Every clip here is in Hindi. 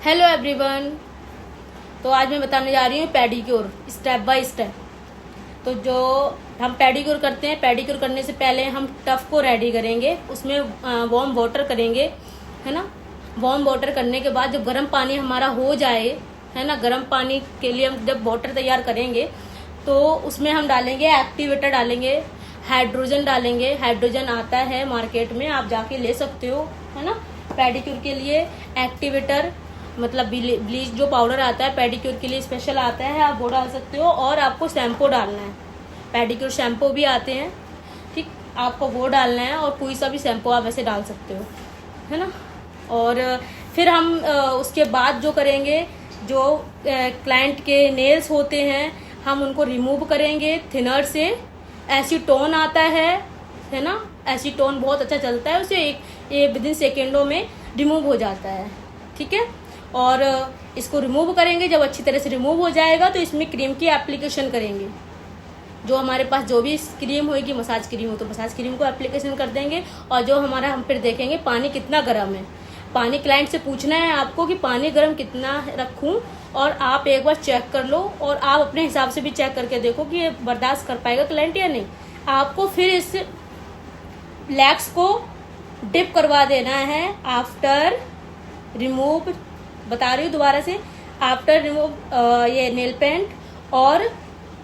Hello everyone. तो आज मैं बताने जा रही हूँ पेडिक्योर स्टेप बाय स्टेप। तो जो हम पेडिक्योर करते हैं, पेडिक्योर करने से पहले हम टफ को रेडी करेंगे, उसमें वार्म वाटर करेंगे, है ना। वार्म वाटर करने के बाद जब गर्म पानी हमारा हो जाए, है ना, गर्म पानी के लिए हम जब वाटर तैयार करेंगे तो उसमें हम डालेंगे एक्टिवेटर, डालेंगे हाइड्रोजन, डालेंगे हाइड्रोजन आता है मार्केट में, आप जाके ले सकते हो, है ना। पेडिक्योर के लिए एक्टिवेटर मतलब ब्लीच जो पाउडर आता है पेडिक्योर के लिए स्पेशल आता है, आप वो डाल सकते हो। और आपको शैम्पू डालना है, पेडिक्योर शैम्पू भी आते हैं, ठीक, आपको वो डालना है। और कोई सा भी शैम्पू आप वैसे डाल सकते हो, है ना। और फिर हम उसके बाद जो करेंगे, जो क्लाइंट के नेल्स होते हैं हम उनको रिमूव करेंगे थिनर से। एसीटोन आता है ना, एसीटोन बहुत अच्छा चलता है, उसे एक विदिन सेकेंडों में रिमूव हो जाता है, ठीक है। और इसको रिमूव करेंगे, जब अच्छी तरह से रिमूव हो जाएगा तो इसमें क्रीम की एप्लीकेशन करेंगे। जो हमारे पास जो भी क्रीम होगी, मसाज क्रीम हो तो मसाज क्रीम को एप्लीकेशन कर देंगे। और जो हमारा हम फिर देखेंगे पानी कितना गर्म है। पानी क्लाइंट से पूछना है आपको कि पानी गर्म कितना रखूं, और आप एक बार चेक कर लो और आप अपने हिसाब से भी चेक करके देखो कि ये बर्दाश्त कर पाएगा क्लाइंट या नहीं। आपको फिर इस लैक्स को डिप करवा देना है आफ्टर रिमूव, बता रही हूँ दोबारा से, आफ्टर रिमूव ये नेल पेंट और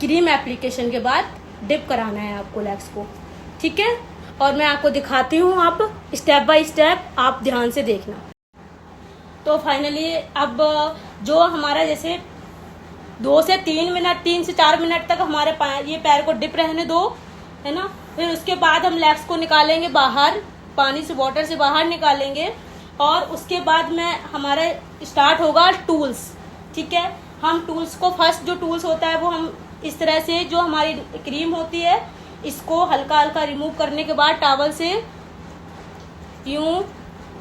क्रीम एप्लीकेशन के बाद डिप कराना है आपको लैक्स को, ठीक है। और मैं आपको दिखाती हूँ, आप स्टेप बाय स्टेप आप ध्यान से देखना। तो फाइनली अब जो हमारा जैसे 2 से 3 मिनट, 3 से 4 मिनट तक हमारे ये पैर को डिप रहने दो, है ना। फिर उसके बाद हम लैक्स को निकालेंगे बाहर, पानी से, वाटर से बाहर निकालेंगे। और उसके बाद में हमारा स्टार्ट होगा टूल्स, ठीक है। हम टूल्स को, फर्स्ट जो टूल्स होता है वो हम इस तरह से, जो हमारी क्रीम होती है इसको हल्का हल्का रिमूव करने के बाद टॉवल से यूं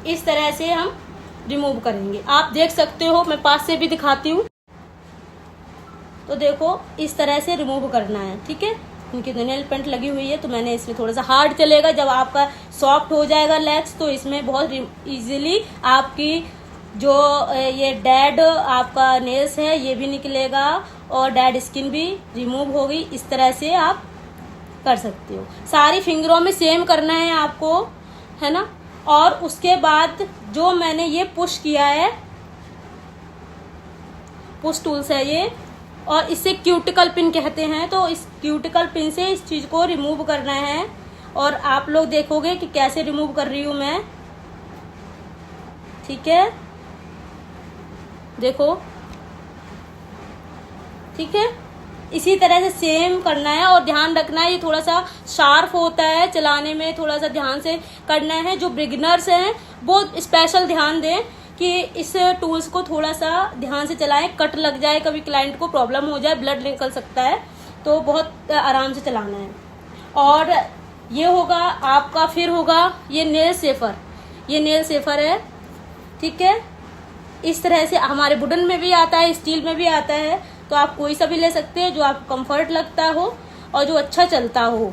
इस तरह से हम रिमूव करेंगे। आप देख सकते हो, मैं पास से भी दिखाती हूँ। तो देखो इस तरह से रिमूव करना है, ठीक है। उनकी तो नेल पेंट लगी हुई है तो मैंने इसमें थोड़ा सा हार्ड चलेगा। जब आपका सॉफ्ट हो जाएगा लैक्स तो इसमें बहुत इजीली आपकी जो ये डेड आपका नेल्स है ये भी निकलेगा और डेड स्किन भी रिमूव होगी। इस तरह से आप कर सकते हो। सारी फिंगरों में सेम करना है आपको, है ना। और उसके बाद जो मैंने ये पुश किया है, पुश टूल्स है ये, और इसे क्यूटिकल पिन कहते हैं। तो इस क्यूटिकल पिन से इस चीज को रिमूव करना है। और आप लोग देखोगे कि कैसे रिमूव कर रही हूं मैं, ठीक है, देखो, ठीक है। इसी तरह से सेम करना है। और ध्यान रखना है ये थोड़ा सा शार्प होता है, चलाने में थोड़ा सा ध्यान से करना है। जो बिगिनर्स हैं वो स्पेशल ध्यान दें कि इस टूल्स को थोड़ा सा ध्यान से चलाएं, कट लग जाए, कभी क्लाइंट को प्रॉब्लम हो जाए, ब्लड निकल सकता है, तो बहुत आराम से चलाना है। और ये होगा आपका, फिर होगा ये नेल सेफर, ये नेल सेफर है, ठीक है। इस तरह से हमारे वुडन में भी आता है, स्टील में भी आता है, तो आप कोई सा भी ले सकते हैं जो आपको कंफर्ट लगता हो और जो अच्छा चलता हो,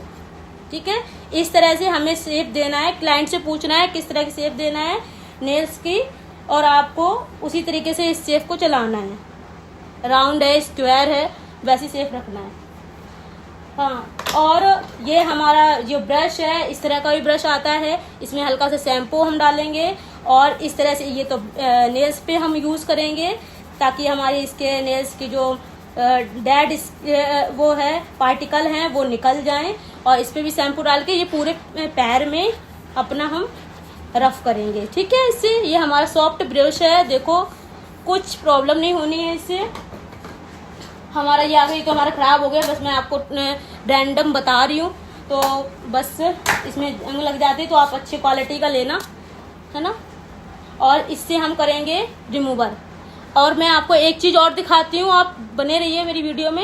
ठीक है। इस तरह से हमें शेप देना है, क्लाइंट से पूछना है किस तरह की शेप देना है नेल्स की, और आपको उसी तरीके से इस शेप को चलाना है। राउंड है, स्क्वायर है, वैसी शेप रखना है, हाँ। और ये हमारा जो ब्रश है, इस तरह का भी ब्रश आता है, इसमें हल्का सा शैम्पू हम डालेंगे और इस तरह से ये तो नेल्स पे हम यूज करेंगे ताकि हमारी इसके नेल्स की जो डेड वो है पार्टिकल हैं वो निकल जाएं। और इस पे भी शैम्पू डाल के ये पूरे पैर में अपना हम रफ करेंगे, ठीक है। इससे ये हमारा सॉफ्ट ब्रश है, देखो कुछ प्रॉब्लम नहीं होनी है इससे। हमारा ये आ गई तो हमारा खराब हो गया, बस मैं आपको रैंडम बता रही हूँ, तो बस इसमें जंग लग जाती तो आप अच्छी क्वालिटी का लेना, है ना। और इससे हम करेंगे रिमूवर। और मैं आपको एक चीज और दिखाती हूँ, आप बने रहिए मेरी वीडियो में।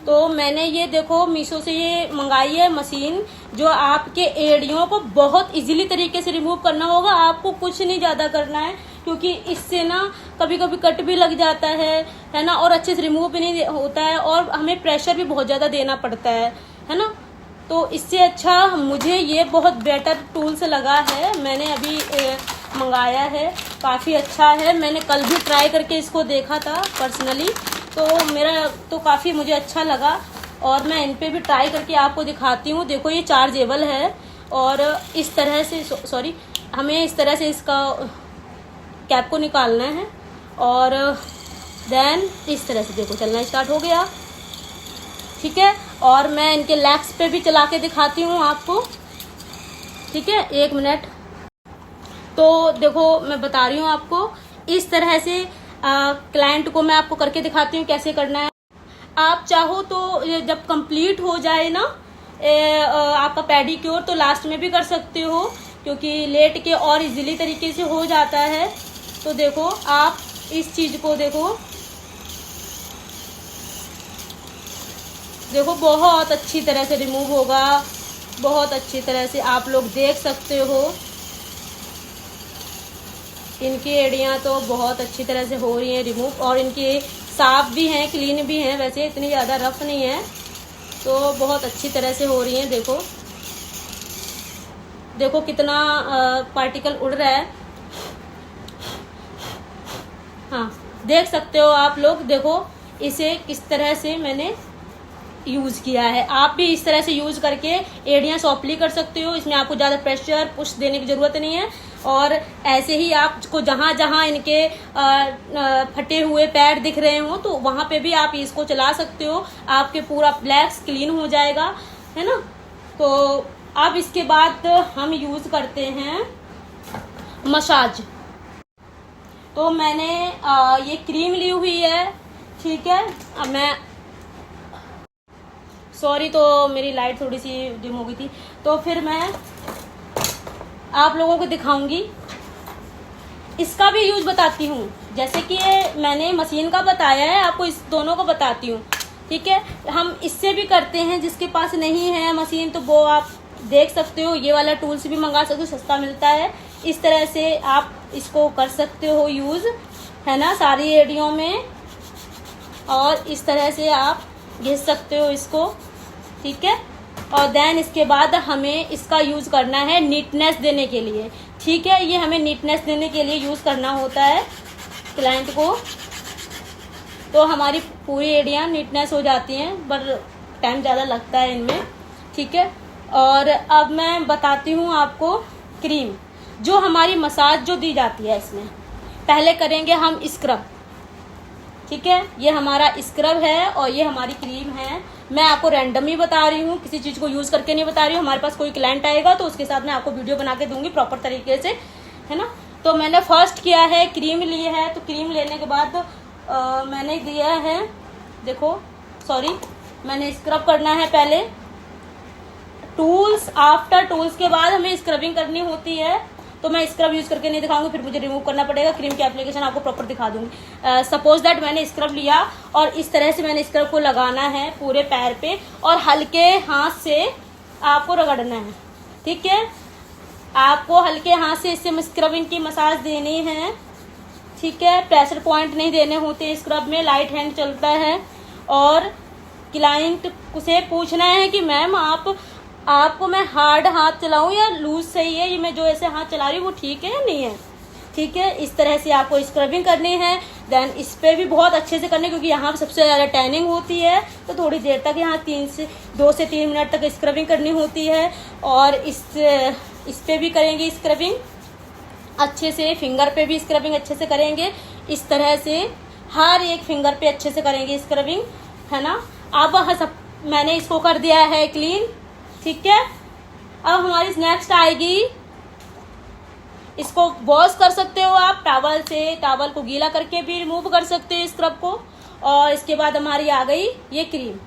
तो मैंने ये देखो मीशो से ये मंगाई है मशीन, जो आपके एड़ियों को बहुत इजीली तरीके से रिमूव करना होगा। आपको कुछ नहीं ज्यादा करना है, क्योंकि इससे ना कभी कभी कट भी लग जाता है ना, और अच्छे से रिमूव भी नहीं होता है, और हमें प्रेशर भी बहुत ज्यादा देना पड़ता है ना। तो इससे अच्छा मुझे ये बहुत बेटर टूल्स लगा है। मैंने अभी मंगाया है, काफ़ी अच्छा है। मैंने कल भी ट्राई करके इसको देखा था पर्सनली, तो मेरा तो काफ़ी मुझे अच्छा लगा और मैं इन पे भी ट्राई करके आपको दिखाती हूँ। देखो ये चार्जेबल है और इस तरह से सॉरी हमें इस तरह से इसका कैप को निकालना है और देन इस तरह से देखो चलना स्टार्ट हो गया। ठीक है, और मैं इनके लेग्स पे भी चला के दिखाती हूँ आपको। ठीक है, 1 मिनट। तो देखो मैं बता रही हूँ आपको, इस तरह से क्लाइंट को मैं आपको करके दिखाती हूँ कैसे करना है। आप चाहो तो जब कंप्लीट हो जाए ना आपका पेडिक्योर तो लास्ट में भी कर सकते हो, क्योंकि लेट के और इजीली तरीके से हो जाता है। तो देखो आप इस चीज को देखो बहुत अच्छी तरह से रिमूव होगा, बहुत अच्छी तरह से आप लोग देख सकते हो। इनकी एड़ियाँ तो बहुत अच्छी तरह से हो रही हैं रिमूव और इनके साफ भी हैं, क्लीन भी हैं, वैसे इतनी ज़्यादा रफ नहीं है, तो बहुत अच्छी तरह से हो रही हैं। देखो देखो कितना पार्टिकल उड़ रहा है। हाँ देख सकते हो आप लोग, देखो इसे किस तरह से मैंने यूज़ किया है। आप भी इस तरह से यूज़ करके एड़ियाँ सॉफ्टली कर सकते हो। इसमें आपको ज़्यादा प्रेशर पुश देने की ज़रूरत नहीं है और ऐसे ही आपको जहाँ जहाँ इनके फटे हुए पैर दिख रहे हो तो वहाँ पे भी आप इसको चला सकते हो, आपके पूरा ब्लैक्स क्लीन हो जाएगा, है ना। तो अब इसके बाद हम यूज़ करते हैं मसाज। तो मैंने ये क्रीम ली हुई है। ठीक है, अब मैं सॉरी तो मेरी लाइट थोड़ी सी डिम हो गई थी, तो फिर मैं आप लोगों को दिखाऊंगी, इसका भी यूज बताती हूँ। जैसे कि मैंने मशीन का बताया है, आपको इस दोनों को बताती हूँ। ठीक है, हम इससे भी करते हैं, जिसके पास नहीं है मशीन तो वो आप देख सकते हो, ये वाला टूल्स भी मंगा सकते हो, सस्ता मिलता है। इस तरह से आप इसको कर सकते हो यूज, है ना, सारी एड़ियों में, और इस तरह से आप घिस सकते हो इसको। ठीक है, और देन इसके बाद हमें इसका यूज करना है नीटनेस देने के लिए। ठीक है, ये हमें नीटनेस देने के लिए यूज करना होता है क्लाइंट को, तो हमारी पूरी एड़ियाँ नीटनेस हो जाती हैं, पर टाइम ज़्यादा लगता है इनमें। ठीक है, और अब मैं बताती हूँ आपको क्रीम जो हमारी मसाज जो दी जाती है। इसमें पहले करेंगे हम स्क्रब। ठीक है, ये हमारा स्क्रब है और ये हमारी क्रीम है। मैं आपको रैंडम ही बता रही हूँ, किसी चीज को यूज करके नहीं बता रही हूँ। हमारे पास कोई क्लाइंट आएगा तो उसके साथ मैं आपको वीडियो बना के दूंगी प्रॉपर तरीके से, है ना। तो मैंने फर्स्ट किया है, क्रीम ली है। तो क्रीम लेने के बाद मैंने दिया है, देखो सॉरी, मैंने स्क्रब करना है पहले। टूल्स आफ्टर टूल्स के बाद हमें स्क्रबिंग करनी होती है, तो मैं स्क्रब यूज करके नहीं दिखाऊंगी, फिर मुझे रिमूव करना पड़ेगा। क्रीम की एप्लीकेशन आपको प्रॉपर दिखा दूंगी। सपोज दैट मैंने स्क्रब लिया और इस तरह से मैंने स्क्रब को लगाना है पूरे पैर पे और हल्के हाथ से आपको रगड़ना है। ठीक है, आपको हल्के हाथ से इससे स्क्रबिंग की मसाज देनी है। ठीक है, प्रेशर पॉइंट नहीं देने होते स्क्रब में, लाइट हैंड चलता है। और क्लाइंट से पूछना है कि मैम आपको मैं हार्ड हाथ चलाऊं या लूज सही है, ये मैं जो ऐसे हाथ चला रही हूँ वो ठीक है या नहीं है। ठीक है, इस तरह से आपको स्क्रबिंग करनी है। देन इस पे भी बहुत अच्छे से करनी, क्योंकि यहाँ सबसे ज़्यादा टैनिंग होती है, तो थोड़ी देर तक यहाँ 2 से 3 मिनट तक स्क्रबिंग करनी होती है। और इस पे भी करेंगे स्क्रबिंग अच्छे से, फिंगर पे भी स्क्रबिंग अच्छे से करेंगे। इस तरह से हर एक फिंगर पे अच्छे से करेंगे स्क्रबिंग, है ना। अब मैंने इसको कर दिया है क्लीन। ठीक है, अब हमारी नेक्स्ट आएगी, इसको वॉश कर सकते हो आप टॉवल से, टॉवल को गीला करके भी रिमूव कर सकते हो स्क्रब को। और इसके बाद हमारी आ गई ये क्रीम।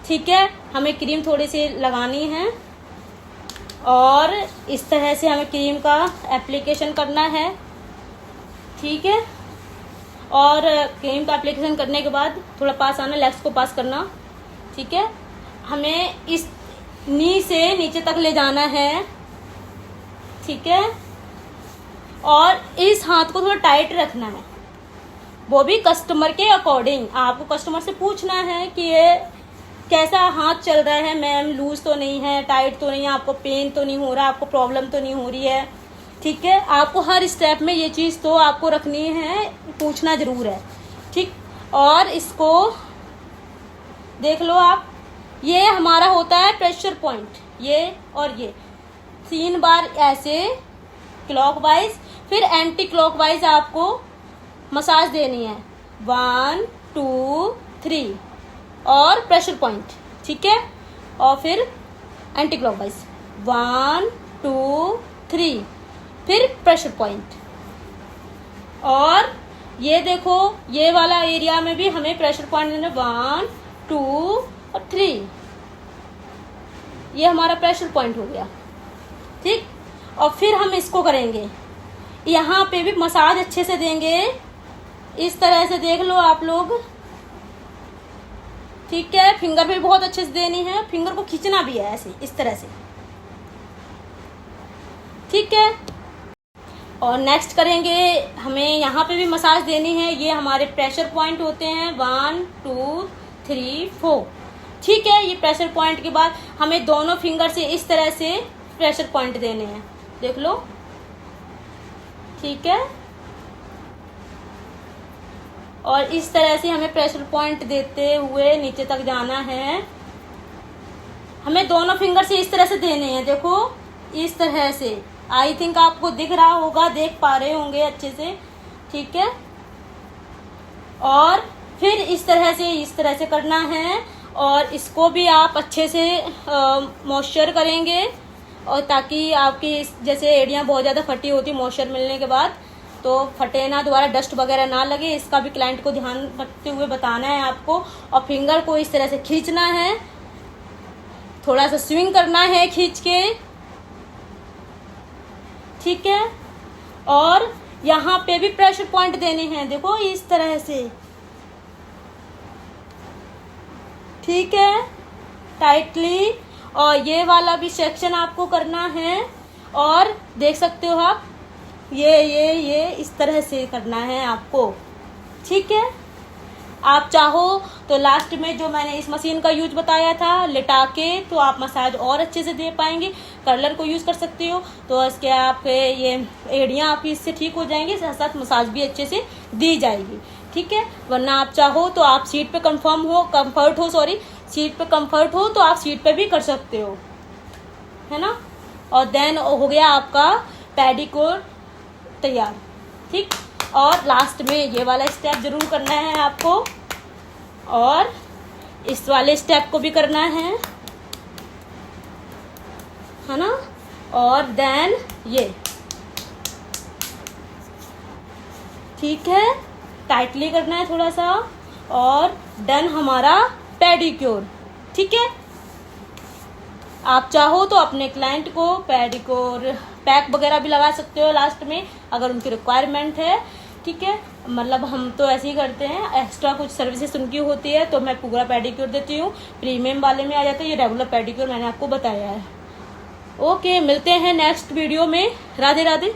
ठीक है, हमें क्रीम थोड़ी सी लगानी है और इस तरह से हमें क्रीम का एप्लीकेशन करना है। ठीक है, और क्रीम का एप्लीकेशन करने के बाद थोड़ा पास आना, लेग्स को पास करना। ठीक है, हमें इस नी से नीचे तक ले जाना है। ठीक है, और इस हाथ को थोड़ा टाइट रखना है, वो भी कस्टमर के अकॉर्डिंग। आपको कस्टमर से पूछना है कि ये कैसा हाथ चल रहा है मैम, लूज तो नहीं है, टाइट तो नहीं है, आपको पेन तो नहीं हो रहा, आपको प्रॉब्लम तो नहीं हो रही है। ठीक है, आपको हर स्टेप में ये चीज़ तो आपको रखनी है, पूछना जरूर है। ठीक, और इसको देख लो आप, ये हमारा होता है प्रेशर पॉइंट, ये और ये 3 बार ऐसे क्लॉकवाइज, फिर एंटी क्लॉकवाइज आपको मसाज देनी है 1 2 3 और प्रेशर पॉइंट। ठीक है, और फिर एंटी क्लॉकवाइज 1 2 3, फिर प्रेशर पॉइंट। और ये देखो, ये वाला एरिया में भी हमें प्रेशर पॉइंट देना 1 2 और 3, ये हमारा प्रेशर पॉइंट हो गया। ठीक, और फिर हम इसको करेंगे, यहाँ पे भी मसाज अच्छे से देंगे, इस तरह से देख लो आप लोग। ठीक है, फिंगर भी बहुत अच्छे से देनी है, फिंगर को खींचना भी है ऐसे, इस तरह से। ठीक है, और नेक्स्ट करेंगे, हमें यहाँ पे भी मसाज देनी है, ये हमारे प्रेशर पॉइंट होते हैं 1 2 3 4। ठीक है, ये प्रेशर पॉइंट के बाद हमें दोनों फिंगर से इस तरह से प्रेशर पॉइंट देने हैं, देख लो। ठीक है, और इस तरह से हमें प्रेशर पॉइंट देते हुए नीचे तक जाना है। हमें दोनों फिंगर से इस तरह से देने हैं, देखो इस तरह से। आई थिंक आपको दिख रहा होगा, देख पा रहे होंगे अच्छे से। ठीक है, और फिर इस तरह से करना है, और इसको भी आप अच्छे से मॉइस्चर करेंगे, और ताकि आपकी जैसे एड़ियाँ बहुत ज़्यादा फटी होती मॉइस्चर मिलने के बाद, तो फटे ना, दोबारा डस्ट वगैरह ना लगे, इसका भी क्लाइंट को ध्यान रखते हुए बताना है आपको। और फिंगर को इस तरह से खींचना है, थोड़ा सा स्विंग करना है खींच के। ठीक है, और यहाँ पे भी प्रेशर पॉइंट देने हैं, देखो इस तरह से। ठीक है, टाइटली, और ये वाला भी सेक्शन आपको करना है, और देख सकते हो आप, ये इस तरह से करना है आपको। ठीक है, आप चाहो तो लास्ट में जो मैंने इस मशीन का यूज बताया था लिटा के, तो आप मसाज और अच्छे से दे पाएंगे। कर्लर को यूज कर सकते हो, तो इसके आपके ये एड़ियाँ आपकी इससे ठीक हो जाएंगी, साथ साथ मसाज भी अच्छे से दी जाएगी। ठीक है, वरना आप चाहो तो आप सीट पे सीट पे कंफर्ट हो तो आप सीट पे भी कर सकते हो, है ना। और देन हो गया आपका पेडिक्योर तैयार। ठीक, और लास्ट में ये वाला स्टेप जरूर करना है आपको, और इस वाले स्टेप को भी करना है ना, और देन ये। ठीक है, टाइटली करना है थोड़ा सा, और डन हमारा पेडिक्योर। ठीक है, आप चाहो तो अपने क्लाइंट को पेडिक्योर पैक वगैरह भी लगा सकते हो लास्ट में, अगर उनकी रिक्वायरमेंट है। ठीक है, मतलब हम तो ऐसे ही करते हैं, एक्स्ट्रा कुछ सर्विसेज उनकी होती है तो मैं पूरा पेडिक्योर देती हूँ, प्रीमियम वाले में आ जाता है, ये रेगुलर पेडिक्योर मैंने आपको बताया है। ओके, मिलते हैं नेक्स्ट वीडियो में। राधे राधे।